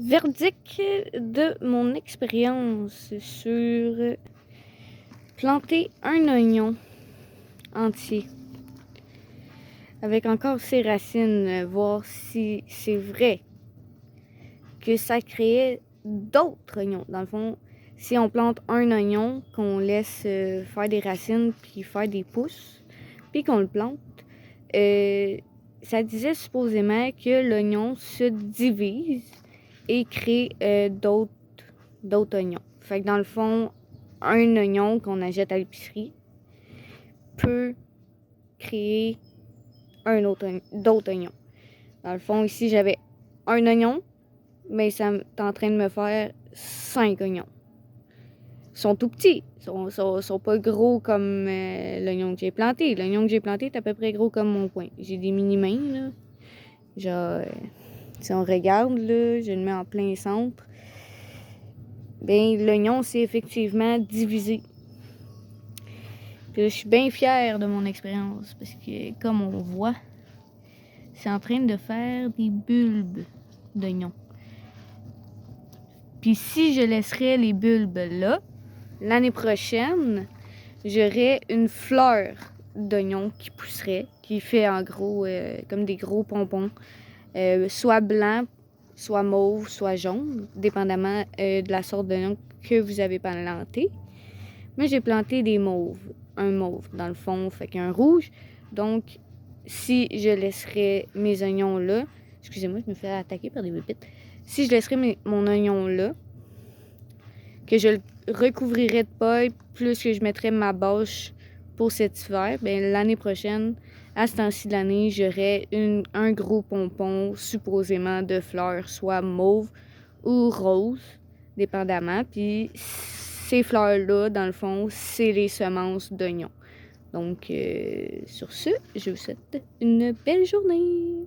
Verdict de mon expérience sur planter un oignon entier avec encore ses racines, voir si c'est vrai que ça créait d'autres oignons. Dans le fond, si on plante un oignon, qu'on laisse faire des racines puis faire des pousses, puis qu'on le plante, ça disait supposément que l'oignon se divise et crée d'autres oignons. Fait que dans le fond, un oignon qu'on achète à l'épicerie peut créer d'autres oignons. Dans le fond, ici, j'avais un oignon, mais ça est en train de me faire 5 oignons. Ils sont tout petits. Ils sont pas gros comme l'oignon que j'ai planté. L'oignon que j'ai planté est à peu près gros comme mon poing. J'ai des mini-mains, là. Genre, si on regarde, là, je le mets en plein centre. Bien, l'oignon s'est effectivement divisé. Puis là, je suis bien fière de mon expérience parce que, comme on voit, c'est en train de faire des bulbes d'oignons. Puis si je laisserais les bulbes là, l'année prochaine, j'aurais une fleur d'oignon qui pousserait, qui fait en gros comme des gros pompons, soit blanc, soit mauve, soit jaune, dépendamment de la sorte d'oignon que vous avez planté. Mais j'ai planté des mauves, un mauve dans le fond, fait qu'un rouge. Donc, si je laisserais mes oignons là, excusez-moi, je me fais attaquer par des pépites. Si je laisserais mon oignon là, que je le recouvrirais de paille, plus que je mettrais ma bâche pour cet hiver, bien l'année prochaine, à ce temps-ci de l'année, j'aurais un gros pompon supposément de fleurs, soit mauve ou rose, dépendamment. Puis ces fleurs-là, dans le fond, c'est les semences d'oignons. Donc, sur ce, je vous souhaite une belle journée.